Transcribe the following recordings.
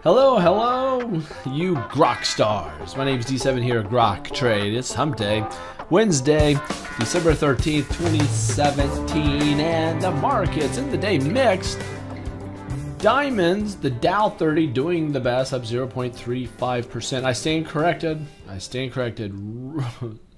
Hello, hello, you Grok stars. My name is D7 here at Grok Trade. It's Hump Day, Wednesday, December 13th, 2017, and the markets in the day mixed. Diamonds, the Dow 30 doing the best, up 0.35%. I stand corrected.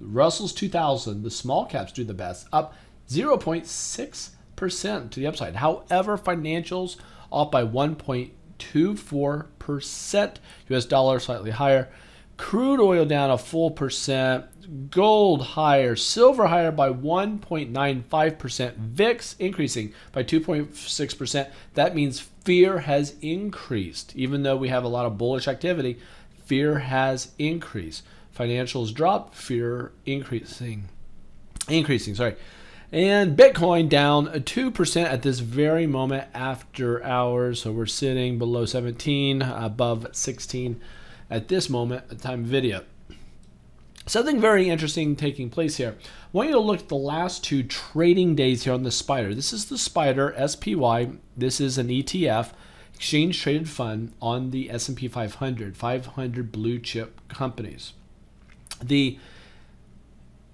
Russell's 2000, the small caps do the best, up 0.6% to the upside. However, financials off by 1.24%. US dollar slightly higher. Crude oil down a full percent. Gold higher. Silver higher by 1.95%. VIX increasing by 2.6%. That means fear has increased. Even though we have a lot of bullish activity, fear has increased. Financials dropped, fear increasing. Sorry. And Bitcoin down 2% at this very moment after hours. So we're sitting below 17, above 16 at this moment at time of video. Something very interesting taking place here. I want you to look at the last two trading days here on the SPDR. This is the SPDR SPY. This is an ETF, exchange traded fund on the S&P 500, 500 blue chip companies. The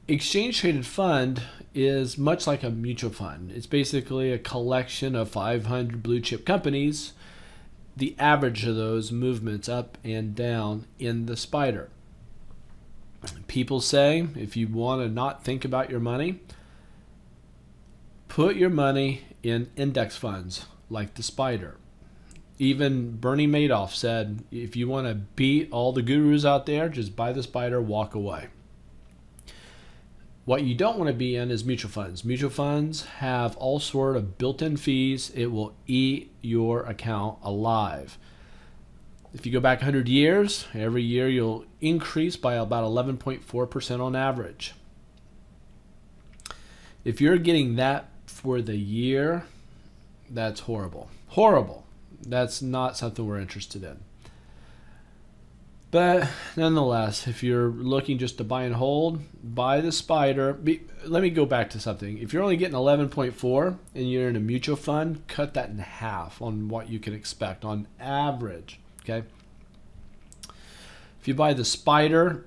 exchange traded fund is much like a mutual fund. It's basically a collection of 500 blue chip companies, the average of those movements up and down in the SPDR. People say if you want to not think about your money, put your money in index funds like the SPDR. Even Bernie Madoff said if you want to beat all the gurus out there, just buy the SPDR, walk away. What you don't want to be in is mutual funds. Mutual funds have all sort of built-in fees. It will eat your account alive. If you go back 100 years, every year you'll increase by about 11.4% on average. If you're getting that for the year, that's horrible. Horrible. That's not something we're interested in. But nonetheless, if you're looking just to buy and hold, buy the SPDR. Let me go back to something. If you're only getting 11.4 and you're in a mutual fund, cut that in half on what you can expect on average. Okay. If you buy the SPDR,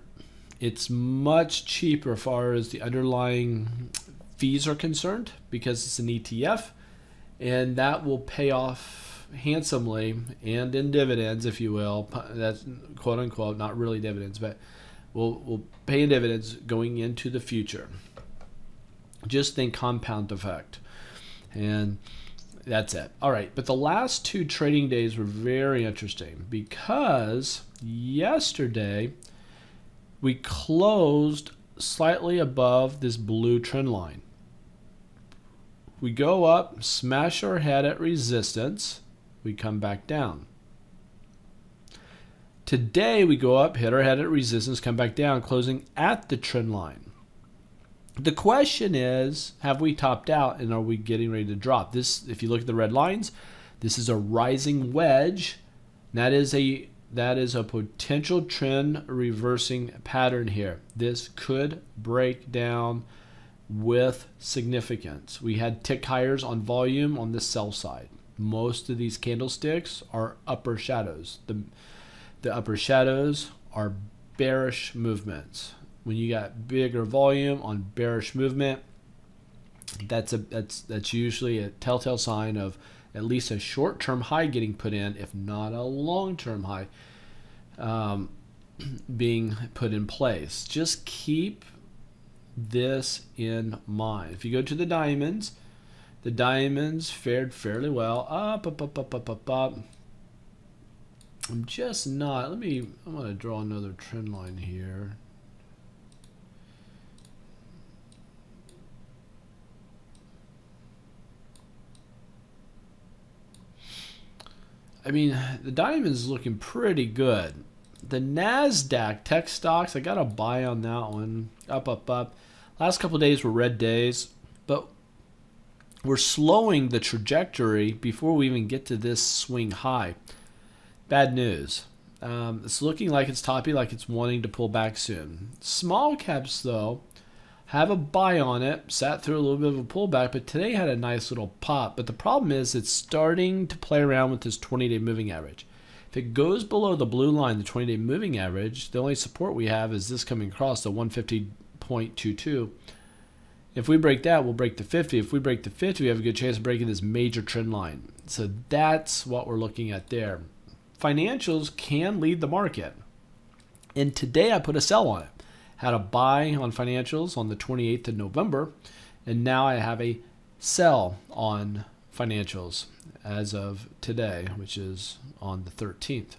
it's much cheaper as far as the underlying fees are concerned because it's an ETF, and that will pay off handsomely and in dividends, if you will. That's quote unquote, not really dividends, but we'll pay in dividends going into the future. Just think compound effect, and that's it. All right, but the last two trading days were very interesting because yesterday we closed slightly above this blue trend line. We go up, smash our head at resistance, we come back down. Today we go up, hit our head at resistance, come back down, closing at the trend line. The question is, have we topped out and are we getting ready to drop? This, if you look at the red lines, this is a rising wedge. That is a potential trend reversing pattern here. This could break down with significance. We had tick higher on volume on the sell side. Most of these candlesticks are upper shadows. The upper shadows are bearish movements. When you got bigger volume on bearish movement, that's usually a telltale sign of at least a short-term high getting put in, if not a long-term high being put in place. Just keep this in mind. If you go to the diamonds fared fairly well. Up. I'm just not. I'm going to draw another trend line here. I mean, the diamond's looking pretty good. The NASDAQ tech stocks, I got a buy on that one. Up. Last couple of days were red days, but we're slowing the trajectory before we even get to this swing high. Bad news. It's looking like it's toppy, like it's wanting to pull back soon. Small caps, though, have a buy on it. Sat through a little bit of a pullback, but today had a nice little pop. But the problem is it's starting to play around with this 20-day moving average. If it goes below the blue line, the 20-day moving average, the only support we have is this coming across the 150.22. If we break that, we'll break the 50. If we break the 50, we have a good chance of breaking this major trend line. So that's what we're looking at there. Financials can lead the market. And today I put a sell on it. Had a buy on financials on the 28th of November. And now I have a sell on financials as of today, which is on the 13th.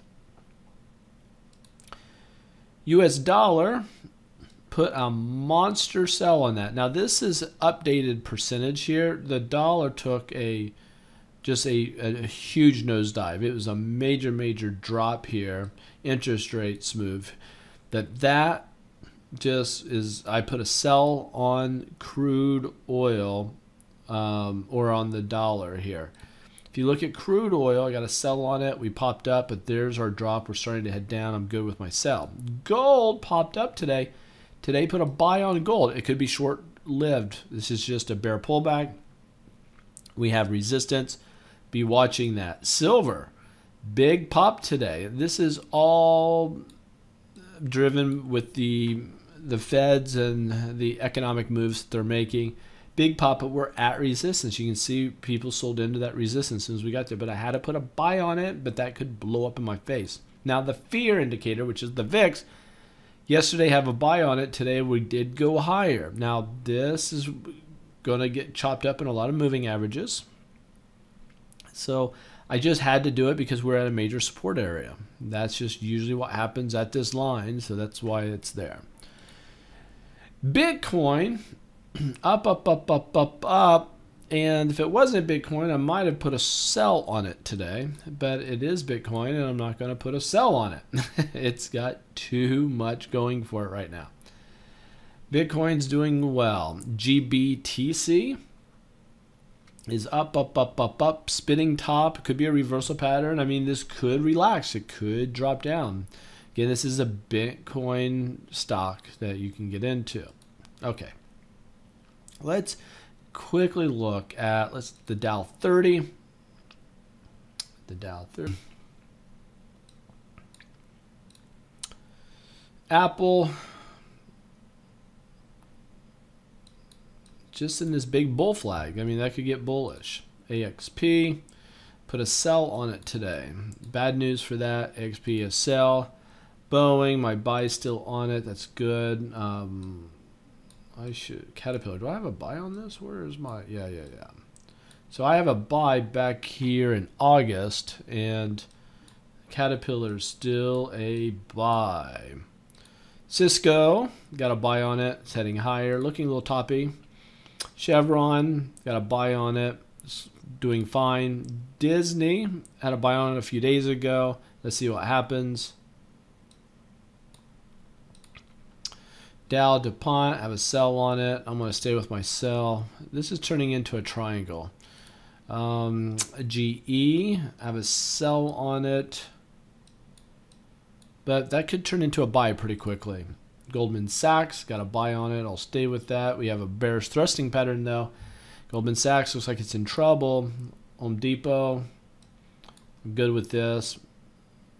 US dollar, put a monster sell on that. Now this is updated percentage here. The dollar took just a huge nosedive. It was a major drop here. Interest rates move. That just is, I put a sell on crude oil or on the dollar here. If you look at crude oil, I got a sell on it. We popped up, but there's our drop. We're starting to head down. I'm good with my sell. Gold popped up today. Today put a buy on gold. It could be short-lived. This is just a bear pullback. We have resistance. Be watching that. Silver, big pop today. This is all driven with the Feds and the economic moves that they're making. Big pop, but we're at resistance. You can see people sold into that resistance as soon as we got there. But I had to put a buy on it, but that could blow up in my face. Now the fear indicator, which is the VIX, yesterday have a buy on it. Today we did go higher. Now this is going to get chopped up in a lot of moving averages. So I just had to do it because we're at a major support area. That's just usually what happens at this line. So that's why it's there. Bitcoin, up. And if it wasn't Bitcoin, I might have put a sell on it today. But it is Bitcoin, and I'm not going to put a sell on it. It's got too much going for it right now. Bitcoin's doing well. GBTC is up, spinning top. It could be a reversal pattern. I mean, this could relax. It could drop down. Again, this is a Bitcoin stock that you can get into. Okay. Let's quickly look at the Dow 30. The Dow 30. Apple just in this big bull flag. I mean, that could get bullish. AXP, put a sell on it today. Bad news for that. AXP a sell. Boeing, my buy is still on it. That's good. Caterpillar. Do I have a buy on this? Where is my? Yeah. So I have a buy back here in August, and Caterpillar's still a buy. Cisco, got a buy on it. It's heading higher, looking a little toppy. Chevron, got a buy on it. It's doing fine. Disney, had a buy on it a few days ago. Let's see what happens. Dow, DuPont, I have a sell on it. I'm going to stay with my sell. This is turning into a triangle. GE, I have a sell on it. But that could turn into a buy pretty quickly. Goldman Sachs, got a buy on it. I'll stay with that. We have a bearish thrusting pattern though. Goldman Sachs looks like it's in trouble. Home Depot, I'm good with this.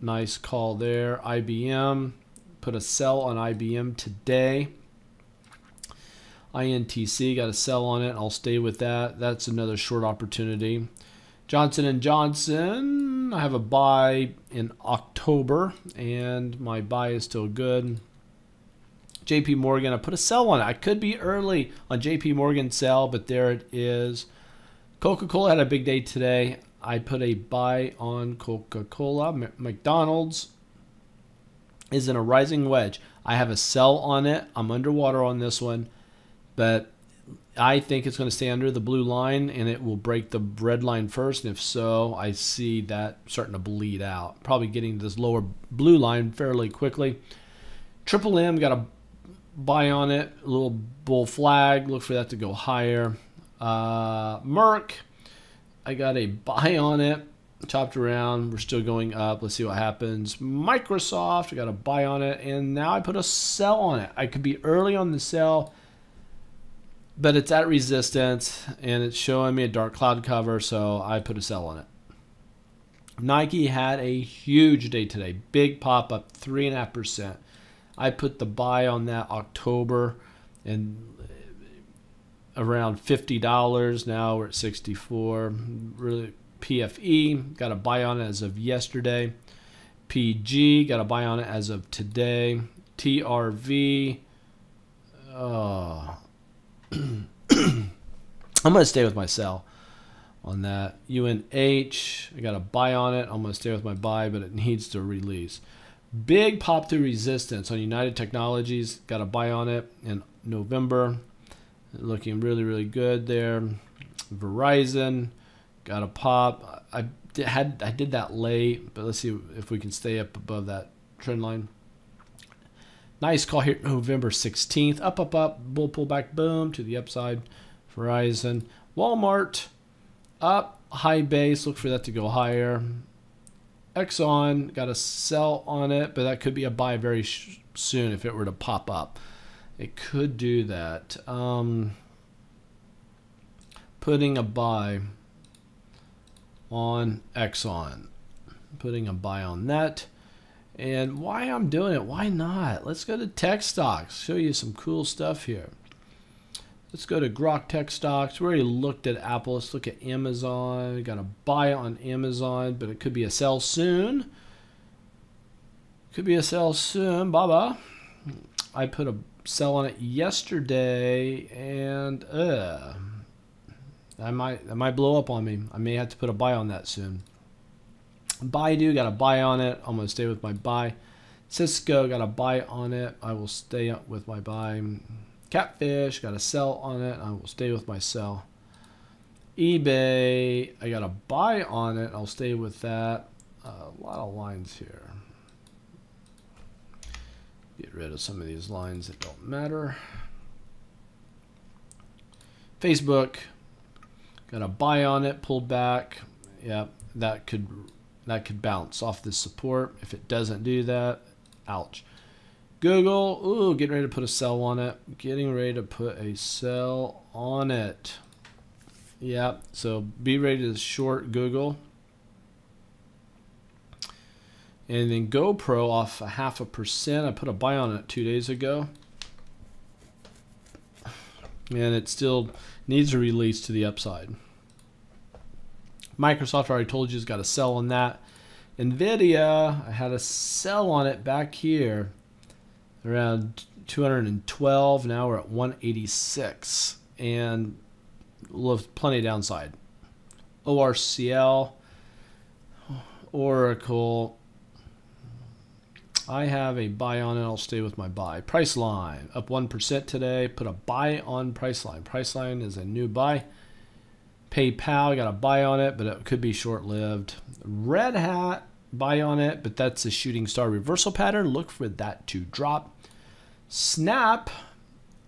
Nice call there. IBM, put a sell on IBM today. INTC, got a sell on it. I'll stay with that. That's another short opportunity. Johnson & Johnson, I have a buy in October, and my buy is still good. JP Morgan, I put a sell on it. I could be early on JP Morgan sell, but there it is. Coca-Cola had a big day today. I put a buy on Coca-Cola. McDonald's is in a rising wedge. I have a sell on it. I'm underwater on this one, but I think it's going to stay under the blue line, and it will break the red line first. And if so, I see that starting to bleed out. Probably getting to this lower blue line fairly quickly. Triple M, got a buy on it. A little bull flag. Look for that to go higher. Merck, I got a buy on it. Chopped around. We're still going up. Let's see what happens. Microsoft, I got a buy on it. And now I put a sell on it. I could be early on the sell, but it's at resistance, and it's showing me a dark cloud cover, so I put a sell on it. Nike had a huge day today. Big pop up, 3.5%. I put the buy on that October and around $50. Now we're at 64. Really, PFE got a buy on it as of yesterday. PG got a buy on it as of today. TRV. I'm gonna stay with my sell on that. UNH, I got a buy on it. I'm gonna stay with my buy, but it needs to release. Big pop through resistance on United Technologies. Got a buy on it in November. Looking really, really good there. Verizon got a pop. I did that late, but let's see if we can stay up above that trend line. Nice call here, November 16th. Up, up, up. Bull pullback, boom, to the upside. Verizon. Walmart, up, high base. Look for that to go higher. Exxon, got a sell on it, but that could be a buy very soon if it were to pop up. It could do that. Putting a buy on Exxon. Putting a buy on that. And why I'm doing it, why not? Let's go to tech stocks. Show you some cool stuff here. Let's go to Grok tech stocks. We already looked at Apple. Let's look at Amazon. Got a buy on Amazon, but it could be a sell soon. Could be a sell soon, Baba. I put a sell on it yesterday, and that might blow up on me. I may have to put a buy on that soon. Baidu got a buy on it. I'm going to stay with my buy. Cisco got a buy on it. I will stay up with my buy. Catfish got a sell on it. I will stay with my sell. eBay, I got a buy on it. I'll stay with that. A lot of lines here. Get rid of some of these lines that don't matter. Facebook, got a buy on it. Pulled back. Yep, that could bounce off this support. If it doesn't do that, ouch. Google, ooh, getting ready to put a sell on it. Getting ready to put a sell on it. Yeah, so be ready to short Google. And then GoPro off 0.5%. I put a buy on it 2 days ago. And it still needs a release to the upside. Microsoft, I already told you, has got a sell on that. Nvidia, I had a sell on it back here around 212. Now we're at 186, and plenty of downside. ORCL, Oracle, I have a buy on it. I'll stay with my buy. Priceline up 1% today. Put a buy on Priceline. Priceline is a new buy. PayPal, got a buy on it, but it could be short-lived. Red Hat, buy on it, but that's a shooting star reversal pattern. Look for that to drop. Snap,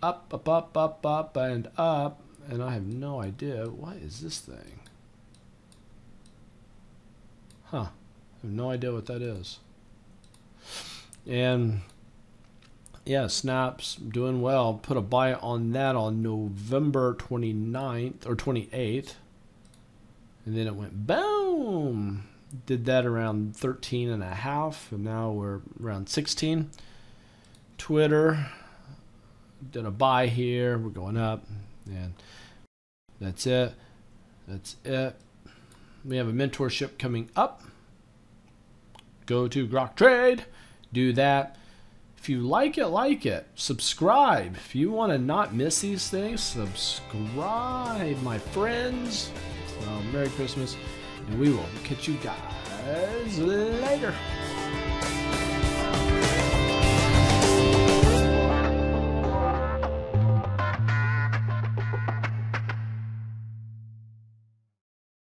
up, up, up, up, up, and up. And I have no idea. What is this thing? Huh. I have no idea what that is. And yeah, Snap's doing well. Put a buy on that on November 29th or 28th. And then it went boom. Did that around 13.5, and now we're around 16. Twitter, did a buy here. We're going up, and that's it. That's it. We have a mentorship coming up. Go to Grok Trade. Do that. If you like it, subscribe. If you want to not miss these things, subscribe, my friends. Well, Merry Christmas, and we will catch you guys later.